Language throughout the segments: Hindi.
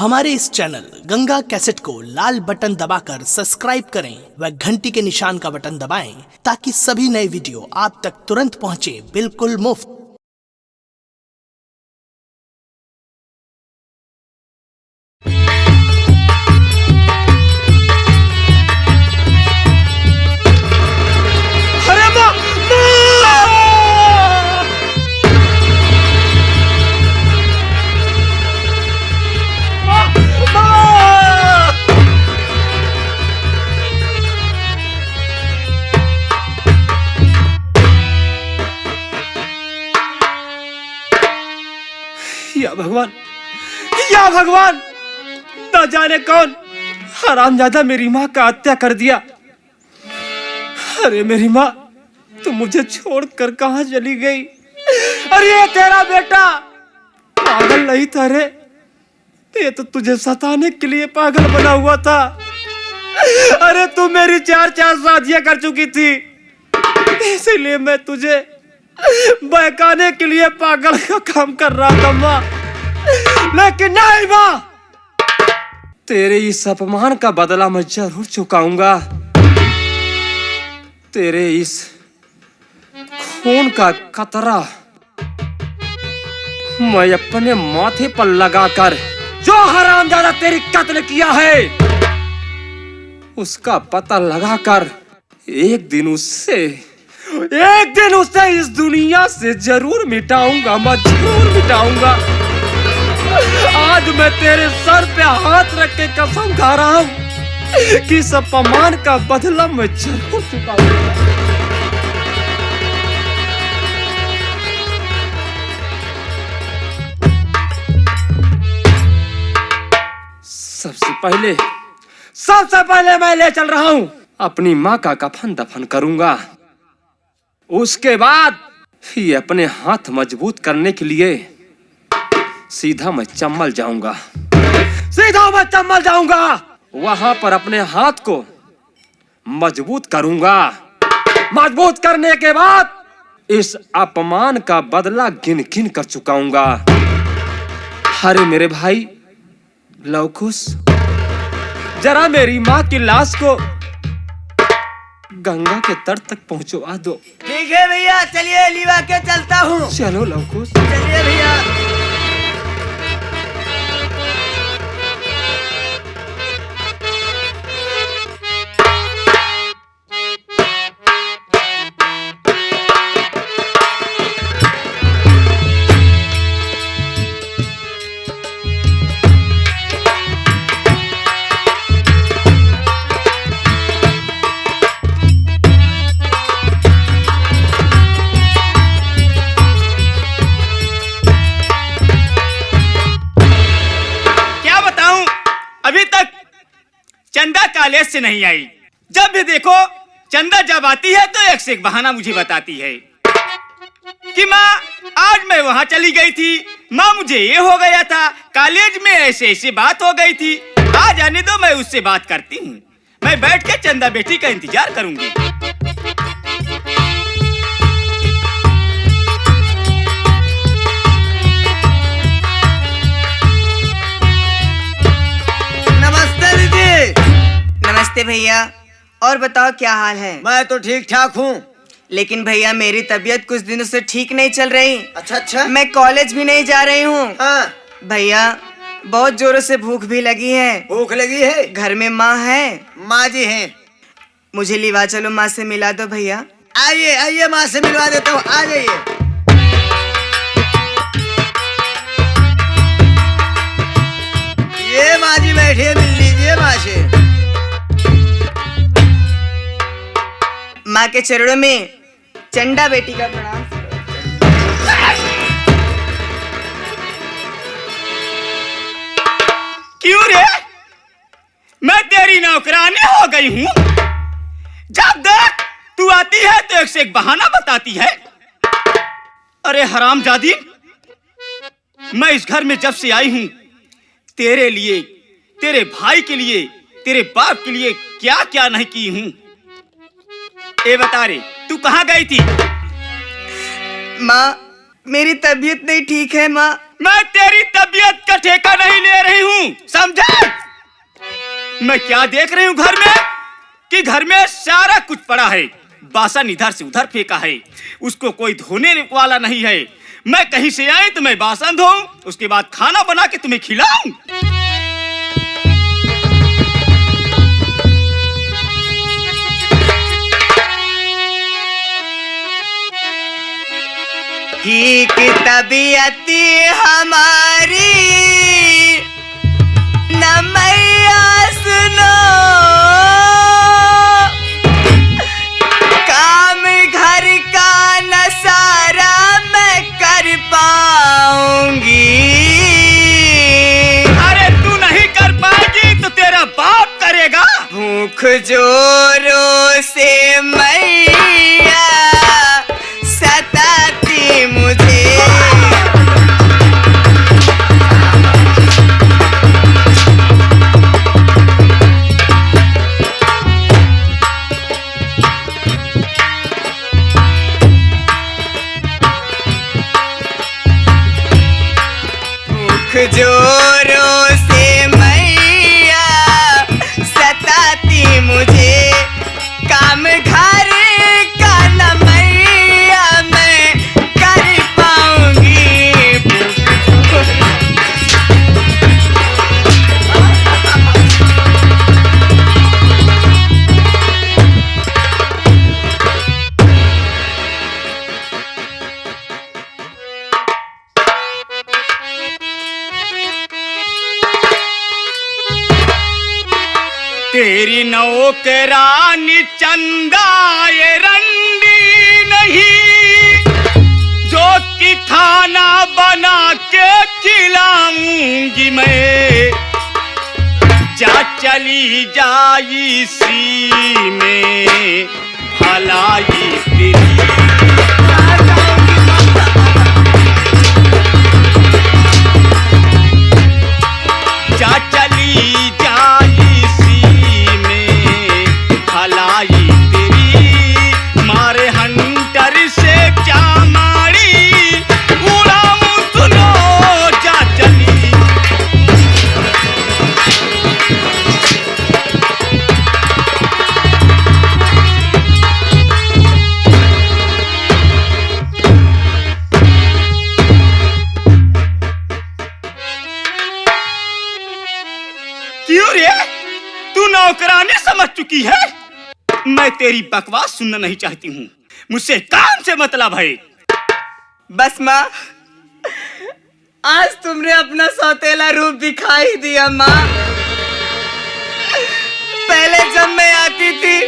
हमारे इस चैनल गंगा कैसेट को लाल बटन दबाकर सब्सक्राइब करें व घंटी के निशान का बटन दबाएं ताकि सभी नए वीडियो आप तक तुरंत पहुंचे बिल्कुल मुफ्त। या भगवान, न जाने कौन हरामजादा मेरी माँ का हत्या कर दिया। अरे मेरी माँ, तू मुझे छोड़कर कहाँ चली गई? अरे तेरा बेटा पागल नहीं था रे, ये तो तुझे सताने के लिए पागल बना हुआ था। अरे तू मेरी चार शादियां कर चुकी थी, इसीलिए मैं तुझे बहकाने के लिए पागल का काम कर रहा था माँ। लेकिन नहीं माँ, तेरे इस अपमान का बदला मैं जरूर चुकाऊंगा। तेरे इस खून का कतरा मैं अपने माथे पर लगाकर जो हरामजादा तेरी कत्ल किया है उसका पता लगाकर एक दिन उससे इस दुनिया से जरूर मिटाऊंगा, मैं जरूर मिटाऊंगा। आज मैं तेरे सर पे हाथ रख के कसम खा रहा हूं कि इस अपमान का बदला मैं जरूर चुकाऊंगा। सबसे पहले मैं ले चल रहा हूं अपनी माँ का कफन दफन करूंगा। उसके बाद ही अपने हाथ मजबूत करने के लिए सीधा मैं चंबल जाऊंगा। वहां पर अपने हाथ को मजबूत करूंगा। मजबूत करने के बाद इस अपमान का बदला गिन गिन कर चुकाऊंगा। अरे मेरे भाई लवकुश, जरा मेरी माँ की लाश को गंगा के तट तक पहुंचवा दो। ठीक है भैया, चलिए लिवा के चलता हूँ। चलो लवकुश, चलिए भैया। अभी तक चंदा कॉलेज से नहीं आई। जब भी देखो चंदा जब आती है तो एक से एक बहाना मुझे बताती है कि माँ आज मैं वहाँ चली गई थी, माँ मुझे ये हो गया था, कॉलेज में ऐसे ऐसे बात हो गई थी। आ जाने दो, मैं उससे बात करती हूँ। मैं बैठ के चंदा बेटी का इंतजार करूंगी। नमस्ते भैया, और बताओ क्या हाल है? मैं तो ठीक ठाक हूँ, लेकिन भैया मेरी तबीयत कुछ दिनों से ठीक नहीं चल रही। अच्छा। मैं कॉलेज भी नहीं जा रही हूँ। हाँ। भैया बहुत जोरों से भूख भी लगी है। भूख लगी है? घर में माँ है। माँ जी हैं। मुझे लिवा चलो, माँ से मिला दो भैया। आइए माँ से मिलवा देता हूँ, आ जाइए। ये माँ जी बैठिए, मिल लीजिए माँ से। माँ के चरणों में चंदा बेटी का प्रणाम। क्यों रे, मैं तेरी नौकरानी हो गई हूँ? जब देख तू आती है तो एक से एक बहाना बताती है। अरे हरामजादी, मैं इस घर में जब से आई हूँ तेरे लिए, तेरे भाई के लिए, तेरे बाप के लिए क्या क्या नहीं की हूँ। ए बता रे, तू कहाँ गई थी? माँ मेरी तबीयत नहीं ठीक है माँ। मैं तेरी तबीयत का ठेका नहीं ले रही हूँ। मैं क्या देख रही हूँ घर में कि घर में सारा कुछ पड़ा है, बासन इधर से उधर फेंका है, उसको कोई धोने वाला नहीं है। मैं कहीं से आई तो मैं बासन धोऊं, उसके बाद खाना बना के तुम्हें खिलाऊं। ठीक तबीयत हमारी न मैया सुनो, काम घर का न सारा मैं कर पाऊंगी। अरे तू नहीं कर पाएगी तो तेरा बाप करेगा। भूख जोरों से मैया सताती मुझे, भूख जोरों से मैया सताती मुझे, काम घर का न मैया मैं कर पाऊंगी। तेरी नौकरानी चंदा ये रंडी नहीं, जो कि खाना बना के खिलाऊंगी मैं। जा चली जाई सी में भलाई तेरी, जा चली जाई भलाई तेरी, मारे हंटर से क्या मारी उड़ाऊं सुनो जा चली। क्यों रे, तू नौकरानी समझ चुकी है? मैं तेरी बकवास सुनना नहीं चाहती हूँ, मुझसे काम से मतलब है। बस माँ, आज तुमने अपना सौतेला रूप दिखाई दिया माँ। पहले जब मैं आती थी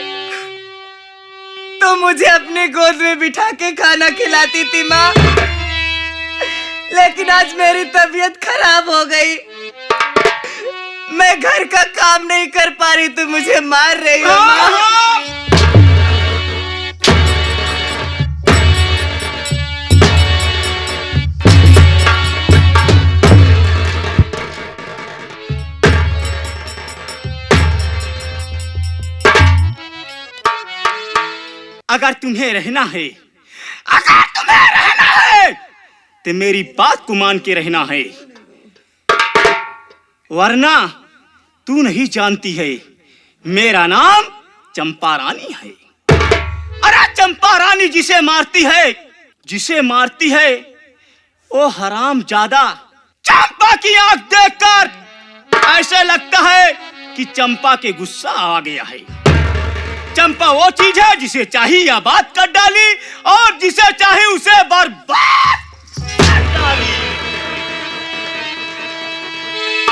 तो मुझे अपनी गोद में बिठा के खाना खिलाती थी माँ, लेकिन आज मेरी तबीयत खराब हो गई, मैं घर का काम नहीं कर पा रही तो मुझे मार रही हो माँ। अगर तुम्हें रहना है, तो मेरी बात को मान के रहना है, वरना तू नहीं जानती है मेरा नाम चंपा रानी है। अरे चंपा रानी जिसे मारती है वो हराम ज्यादा। चंपा की आंख देखकर ऐसे लगता है कि चंपा के गुस्सा आ गया है। चंपा वो चीज है जिसे चाहिए आबाद कर डाली और जिसे चाहिए उसे बर्बाद कर डाली।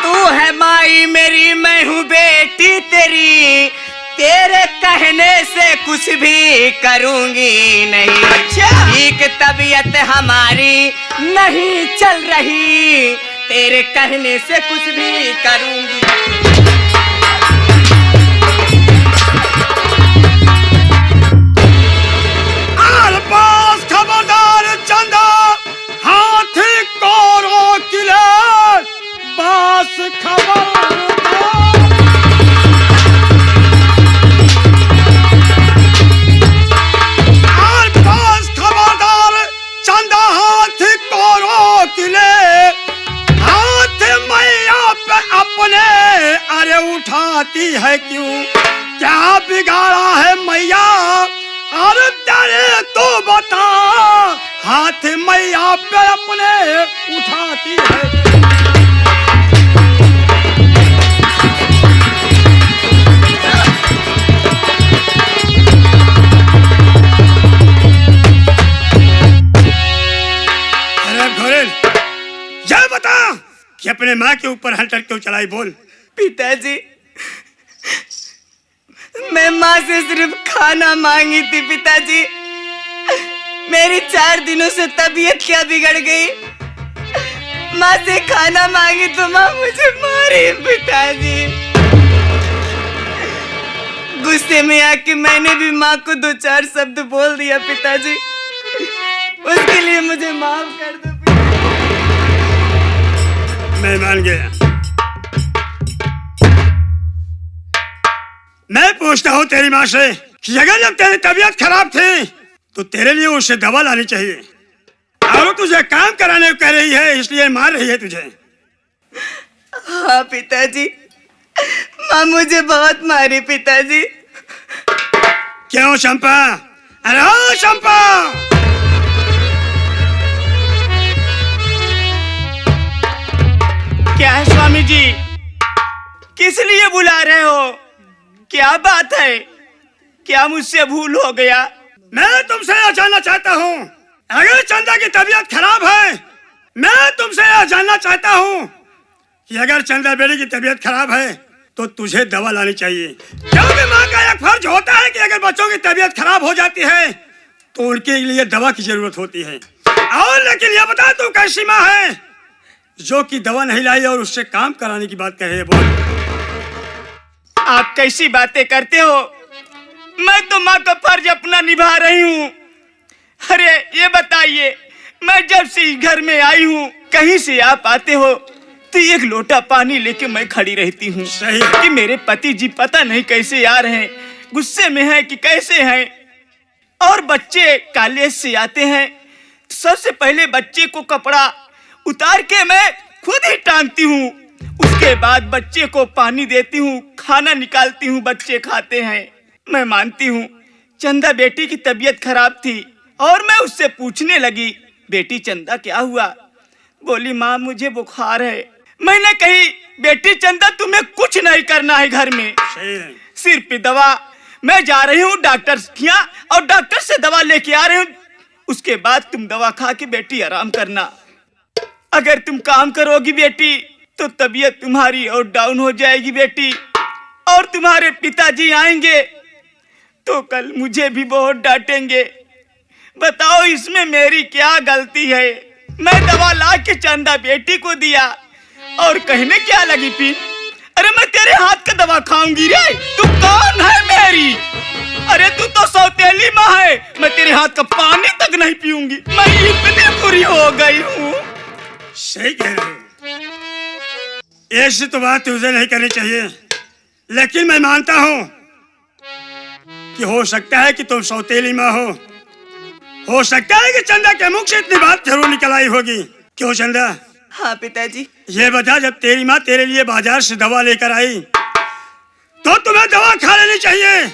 तू है माई मेरी, मैं हूँ बेटी तेरी, तेरे कहने से कुछ भी करूंगी नहीं। अच्छा। ठीक तबीयत हमारी नहीं चल रही, तेरे कहने से कुछ भी करूंगी। पास खबरदार चंदा, हाथी को रोक ले, बस खबरदार। पास खबरदार चंदा, हाथी को रोक ले, हाथ मैया पे अपने अरे उठाती है क्यों, क्या बिगाड़ा है मैया, अरे तेरे तो बता, हाथ मैया पे अपने उठाती है। यह बता कि अपने माँ के ऊपर हल्टर क्यों चलाई, बोल। पिताजी, मैं माँ से सिर्फ खाना मांगी थी पिताजी। मेरी 4 दिनों से तबीयत क्या बिगड़ गई। माँ से खाना मांगी तो माँ मुझे मारी पिताजी। गुस्से में आके मैंने भी माँ को 2-4 शब्द बोल दिया पिताजी। उसके लिए मुझे माफ कर दो। मैं मान गया। मैं पूछता हूँ तेरी माँ से कि अगर जब तेरी तबीयत खराब थी तो तेरे लिए उसे दवा लानी चाहिए, और वो तुझे काम कराने को कह रही है, इसलिए मार रही है तुझे। हाँ पिताजी, माँ मुझे बहुत मारी पिताजी। क्यों चंपा? अरे ओ चंपा! क्या है स्वामी जी, किस लिए बुला रहे हो? क्या बात है? क्या मुझसे भूल हो गया? मैं तुमसे यह जानना चाहता हूँ, अगर चंदा की तबीयत खराब है, मैं तुमसे यह जानना चाहता हूँ कि अगर चंदा बेटी की तबीयत खराब है तो तुझे दवा लानी चाहिए, क्योंकि माँ का एक फर्ज होता है कि अगर बच्चों की तबीयत खराब हो जाती है तो उनके लिए दवा की जरूरत होती है। और लेकिन यह बता, तू कैसी माँ है जो कि दवा नहीं लाई और उससे काम कराने की बात कह रही है, बोल। आप कैसी बातें करते हो? मैं तो माँ का फर्ज अपना निभा रही हूँ। अरे ये बताइए, मैं जब से घर में आई हूँ, कहीं से आप आते हो तो एक लोटा पानी लेके मैं खड़ी रहती हूँ कि मेरे पति जी पता नहीं कैसे आ रहे हैं, गुस्से में हैं कि कैसे हैं। और बच्चे कॉलेज से आते हैं, सबसे पहले बच्चे को कपड़ा उतार के मैं खुद ही टांगती हूँ, उसके बाद बच्चे को पानी देती हूँ, खाना निकालती हूँ, बच्चे खाते हैं। मैं मानती हूँ चंदा बेटी की तबीयत खराब थी और मैं उससे पूछने लगी, बेटी चंदा क्या हुआ? बोली माँ मुझे बुखार है। मैंने कही बेटी चंदा तुम्हें कुछ नहीं करना है घर में, सिर्फ दवा। मैं जा रही हूँ डॉक्टर के यहाँ और डॉक्टर से दवा लेके आ रही हूँ, उसके बाद तुम दवा खा के बेटी आराम करना। अगर तुम काम करोगी बेटी तो तबीयत तुम्हारी और डाउन हो जाएगी बेटी, और तुम्हारे पिताजी आएंगे तो कल मुझे भी बहुत डांटेंगे। बताओ इसमें मेरी क्या गलती है? मैं दवा ला के चंदा बेटी को दिया और कहने क्या लगी फिर? अरे मैं तेरे हाथ का दवा खाऊंगी रे? तू कौन है मेरी? अरे तू तो सौतेली माँ है, मैं तेरे हाथ का पानी तक नहीं पीऊंगी। मैं इतनी बुरी हो गई हूँ। सही कह रहे हो, ऐसी तो बात तुझे नहीं करनी चाहिए, लेकिन मैं मानता हूँ कि हो सकता है कि तुम सौतेली माँ हो सकता है कि चंदा के मुख से इतनी बात जरूर निकल आई होगी। क्यों चंदा? हाँ पिताजी। ये बता, जब तेरी माँ तेरे लिए बाजार से दवा लेकर आई तो तुम्हें दवा खा लेनी चाहिए,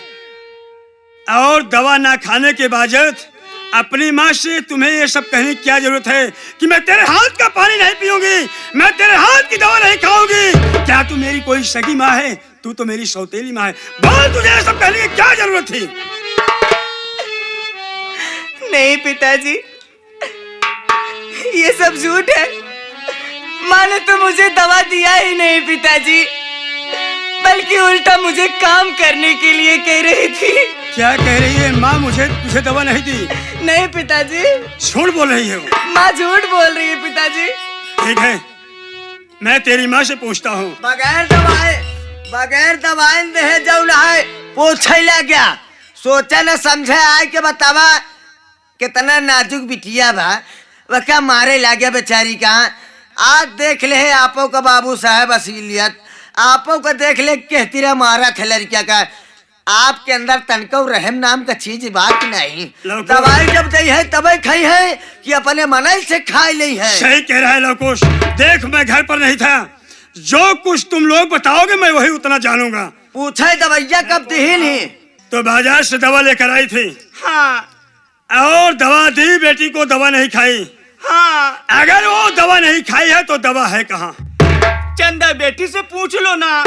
और दवा ना खाने के बावजूद अपनी माँ से तुम्हें ये सब कहने की क्या जरूरत है कि मैं तेरे हाथ का पानी नहीं पीऊंगी, मैं तेरे हाथ की दवा नहीं खाऊंगी? क्या तू मेरी कोई सगी माँ है? तू तो मेरी सौतेली माँ है। बोल, तुझे ये सब कहने की क्या जरूरत थी? नहीं पिताजी, ये सब झूठ है। माँ ने तो मुझे दवा दिया ही नहीं पिताजी, बल्कि उल्टा मुझे काम करने के लिए कह रही थी। क्या कह रही है माँ? मुझे तुझे दवा नहीं दी? नहीं पिताजी। झूठ बोल रही है वो। माँ झूठ बोल रही है पिताजी। ठीक है, मैं तेरी माँ से पूछता हूँ। बगैर दवाए देहे जौन है पूछैला क्या? सोचा न समझे आए के बतावा कितना नाजुक बिटिया बा, वह क्या मारे लागे बेचारी का। आज देख ले है आपो का बाबू साहब असलियत, आपो का देख ले कहतीरा मारा थे लड़किया का। आपके अंदर तनको रहम नाम का चीज बात नहीं। दवाई जब दी है तभी खाई है कि अपने मन से खा ली है। सही कह रहा है लवकुश। देख, मैं घर पर नहीं था, जो कुछ तुम लोग बताओगे मैं वही उतना जानूंगा। पूछे दवाइया कब दी नहीं? तो बाजार से दवा लेकर आई थी। हाँ और दवा दी, बेटी को दवा नहीं खाई। हाँ। अगर वो दवा नहीं खाई है तो दवा है कहाँ? चंदा बेटी से पूछ लो ना।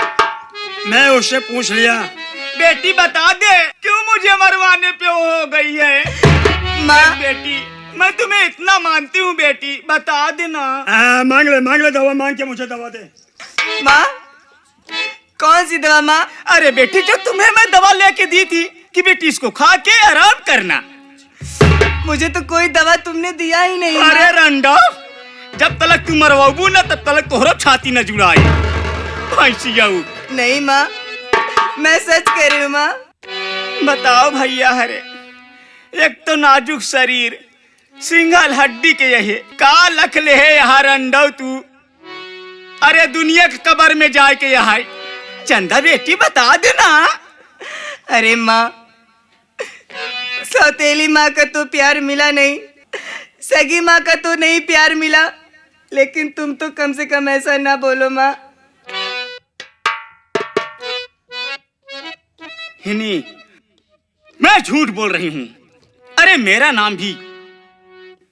मैं उससे पूछ लिया। बेटी बता दे क्यों मुझे मरवाने पे हो गई है। माँ बेटी मैं तुम्हें इतना मानती हूँ बेटी, बता देना। मांग ले दवा, मांग के मुझे दवा दे। माँ कौन सी दवा माँ? अरे बेटी जो तुम्हें मैं दवा लेके दी थी कि बेटी इसको खा के आराम करना। मुझे तो कोई दवा तुमने दिया ही नहीं। अरे रंडा, जब तलक तू मरवाबू ना तब तलक तोहरा छाती न जुड़ाई। नहीं माँ, मैं सच कह रही हूँ माँ। बताओ भैया हरे, एक तो नाजुक शरीर, सिंगल हड्डी के यही का लख ले है यहाँ रंडो तू। अरे दुनिया के कब्र में जाए के यहाँ। चंदा बेटी बता देना। अरे माँ, सौतेली माँ का तो प्यार मिला नहीं, सगी माँ का तो नहीं प्यार मिला, लेकिन तुम तो कम से कम ऐसा ना बोलो माँ। हिनी, मैं झूठ बोल रही हूँ। अरे मेरा नाम भी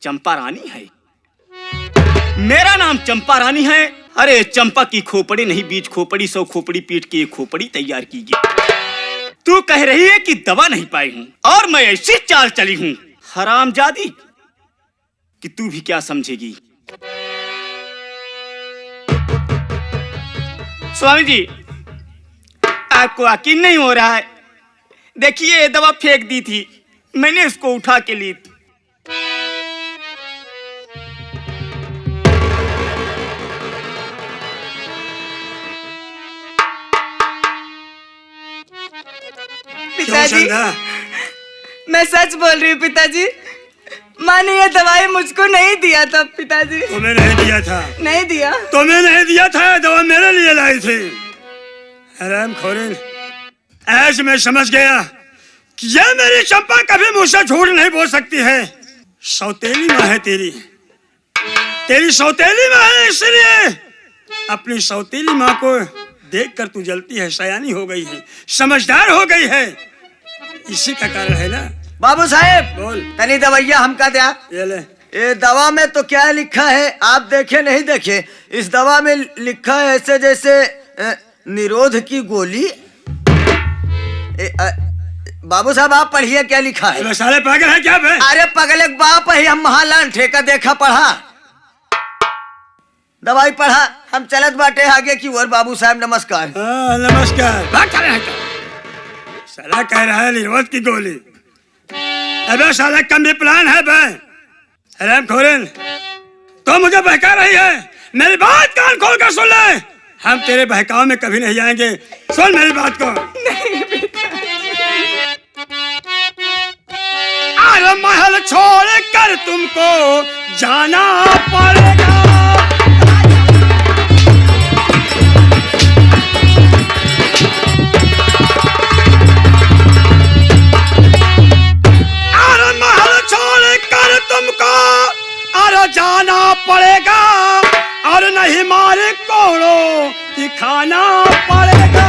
चंपा रानी है। मेरा नाम चंपा रानी है। अरे चंपा की खोपड़ी नहीं, बीच खोपड़ी 100 खोपड़ी पीट के एक खोपड़ी तैयार की गई। तू कह रही है कि दवा नहीं पाई हूँ और मैं ऐसी चाल चली हूँ हरामजादी कि तू भी क्या समझेगी। स्वामी जी, आपको यकीन नहीं हो रहा है। देखिए ये दवा फेंक दी थी, मैंने इसको उठा के ली। पिताजी, मैं सच बोल रही हूँ पिताजी। माँ ने ये दवाई मुझको नहीं दिया था पिताजी। तुम्हें नहीं दिया था? नहीं दिया। तुम्हें नहीं दिया था, दवा मेरे लिए लाई थी। हरामखोरी, आज मैं समझ गया कि ये मेरी चंपा कभी मुझसे झूठ नहीं बोल सकती है। सौतेली माँ है तेरी सौतेली माँ है, इसलिए अपनी सौतेली माँ को देखकर तू जलती है, सयानी हो गई है, समझदार हो गई है, इसी का कारण है ना। बाबू साहेब, बोल। तनी दवाइया हमका दिया। ये ले। ये दवा में तो क्या लिखा है, आप देखे नहीं देखे? इस दवा में लिखा है ऐसे जैसे निरोध की गोली। बाबू साहब आप पढ़िए क्या लिखा है। साले पागल है क्या बे? अरे पगले बाप है, हम महालान ठेका देखा पढ़ा, दवाई पढ़ा, हम चलत बाटे आगे की ओर। बाबू साहब नमस्कार। नमस्कार। साला कह रहा है निरोध की गोली। अबे साला कम भी प्लान है बे। हरामखोरी, तो मुझे बहका रही है। मेरी बात कान खोल कर सुन ले, हम तेरे बहकाव में कभी नहीं जाएंगे। सुन मेरी बात को। अरे महल छोड़ कर तुमको जाना पड़ेगा। जाना पड़ेगा और नहीं मारे कोड़ो कि खाना पड़ेगा।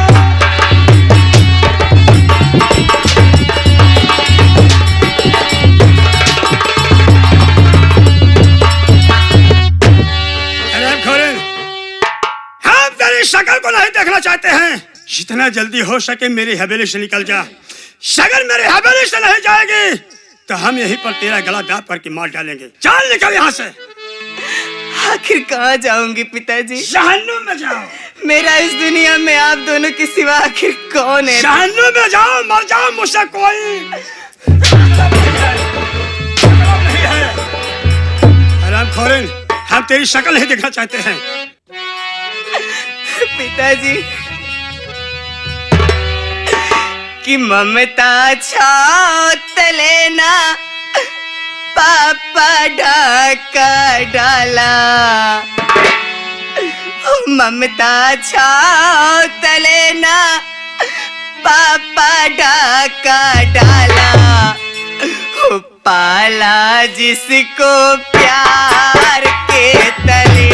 हम तेरी शक्ल को नहीं देखना चाहते हैं। जितना जल्दी हो सके मेरी हवेली से निकल जा। अगर मेरी हवेली से नहीं जाएगी तो हम यहीं पर तेरा गला दाब करके मार डालेंगे। चल निकल यहाँ से। आखिर कहाँ जाऊंगी पिताजी? जहन्नुम में जाओ। मेरा इस दुनिया में आप दोनों के सिवा आखिर कौन है? जहन्नुम में जाओ, मर जाओ, मुझसे कोई हरामखोरी, हम तेरी शक्ल नहीं देखना चाहते हैं। पिताजी कि ममता छात लेना, पापा ढाका डाला। ममता छात लेना, पापा ढाका डाला। पाला जिसको प्यार के तले।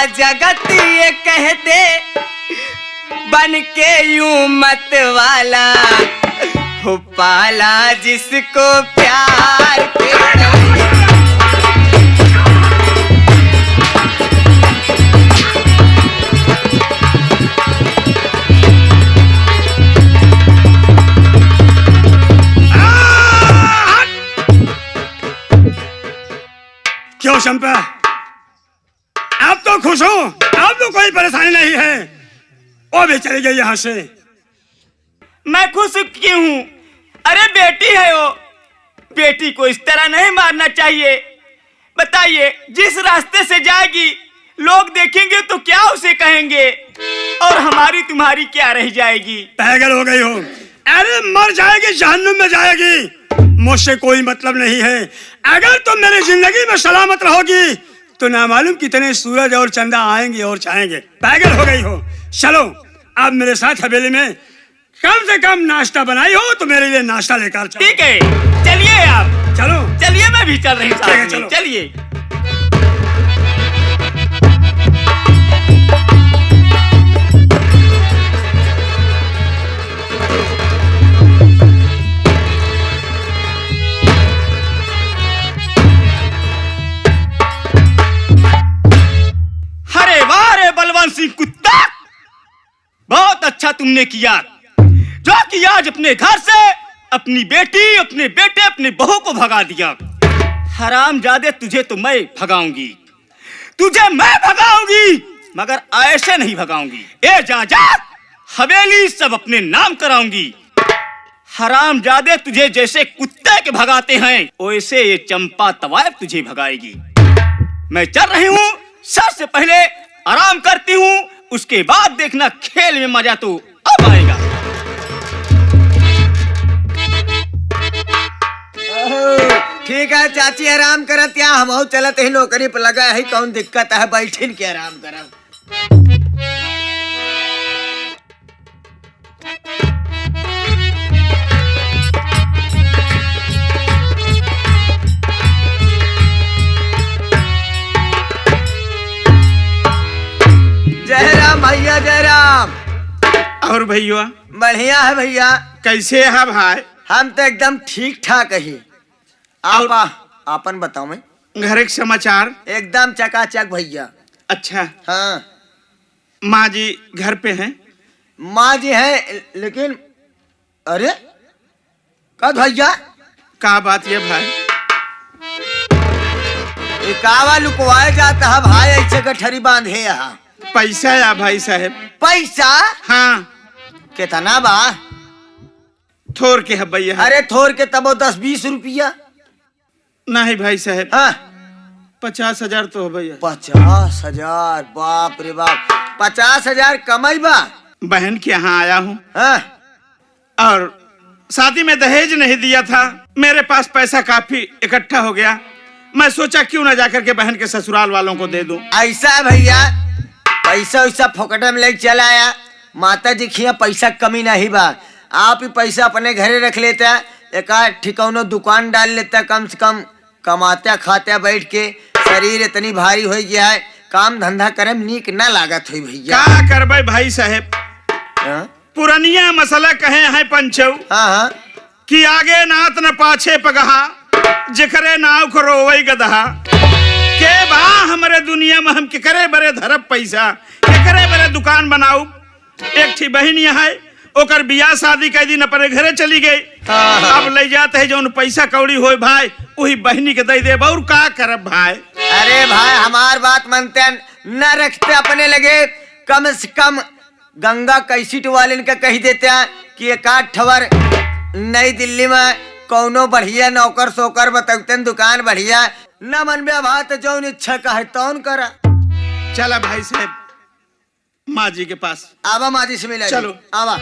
जगत ये कहते बन के यूं मत वाला हो पाला जिसको प्यार के। क्यों चंपा, आप तो खुश हो, आप तो कोई परेशानी नहीं है। वो भी चली गई यहाँ से। मैं खुश क्यों हूँ? अरे बेटी है वो, बेटी को इस तरह नहीं मारना चाहिए। बताइए, जिस रास्ते से जाएगी लोग देखेंगे तो क्या उसे कहेंगे, और हमारी तुम्हारी क्या रह जाएगी? पागल हो गई हो। अरे मर जाएगी, जहन्नुम में जाएगी, मुझसे कोई मतलब नहीं है। अगर तुम मेरी जिंदगी में सलामत रहोगी तो ना मालूम कितने सूरज और चंदा आएंगे और जाएंगे। पागल हो गई हो। चलो आप मेरे साथ हवेली में कम से कम नाश्ता बनाई हो तो मेरे लिए नाश्ता लेकर चलो। ठीक है, चलिए आप। चलो चलिए, मैं भी चल रही हूँ साथ में। चलो। चलिए। अरे वाह रे बलवंत सिंह कुत्ता, बहुत अच्छा तुमने किया जो कि आज अपने घर से अपनी बेटी, अपने बेटे, अपने बहू को भगा दिया। हरामजादे, तुझे तो मैं भगाऊंगी, तुझे मैं भगाऊंगी, मगर ऐसे नहीं भगाऊंगी। ए जा हवेली सब अपने नाम कराऊंगी। हरामजादे, तुझे जैसे कुत्ते के भगाते हैं वैसे ये चंपा तवायब तुझे भगाएगी। मैं चल रही हूँ, सबसे पहले आराम करती हूँ, उसके बाद देखना खेल में मजा तो अब आएगा। ठीक है चाची, आराम करत या हम चलत ही नौकरी पर लगा है। कौन दिक्कत है, बैठिन के आराम करब। जय राम भैया, जय राम। और भैया बढ़िया है भैया। कैसे है भाई? हम तो एकदम ठीक ठाक ही। आप आपन बताओ। मैं घर के समाचार एकदम चकाचक भैया। अच्छा। हाँ, माँ जी घर पे हैं? माँ जी है, लेकिन अरे कद भैया क्या बात ये भाई? ये कावा लुकवाए जाता है भाई, ऐसे गठरी बांधे यहाँ। पैसा या भाई साहब? पैसा? हाँ। कितना बा? थोर के है भैया। अरे थोर के तबो 10-20 रुपया। नहीं भाई साहब। हाँ 50,000 तो हो भैया। 50,000? बाप रे बाप, 50,000 कमाई बा? बहन के यहाँ आया हूँ। हाँ? और शादी में दहेज नहीं दिया था, मेरे पास पैसा काफी इकट्ठा हो गया। मैं सोचा क्यों ना जाकर के बहन के ससुराल वालों को दे दूं। ऐसा है भैया, पैसा वैसा फोकट में लेके चला आया। माता जी खिया पैसा कमी नहीं बा, आप ही पैसा अपने घरे रख लेता, एक ठिकानो दुकान डाल लेता, कम से कम कमाते खाते बैठ के। शरीर इतनी भारी हो गया है, काम धंधा करे में नीक ना लागत हुई भैया। क्या करबे भाई साहब? हाँ? पुरानिया मसला कहे हैं पंचौ हाँ कि आगे नात न पाछे पगहा, जिकरे नाव को रोवई गदहा। के बा हमारे दुनिया में हम केकरे बरे धरब पैसा, केकरे बरे दुकान बनाऊ। एक थी बहन यहाँ ओकर बियाह शादी कई दिन अपने घरे चली गई। अब ले जाते है जो पैसा कौड़ी हो भाई वही बहनी के दे दे। और का करब भाई? अरे भाई हमार बात मानते न रखते अपने लगे, कम से कम गंगा कैसेट वाले का कही देते हैं कि एक आध ठवर नई दिल्ली में कौनो बढ़िया नौकर सोकर बताते दुकान बढ़िया न मन में बात जो इच्छा का है तौन करा। चला भाई साहब माँ जी के पास। आवा माँ जी से मिला। चलो। आवा।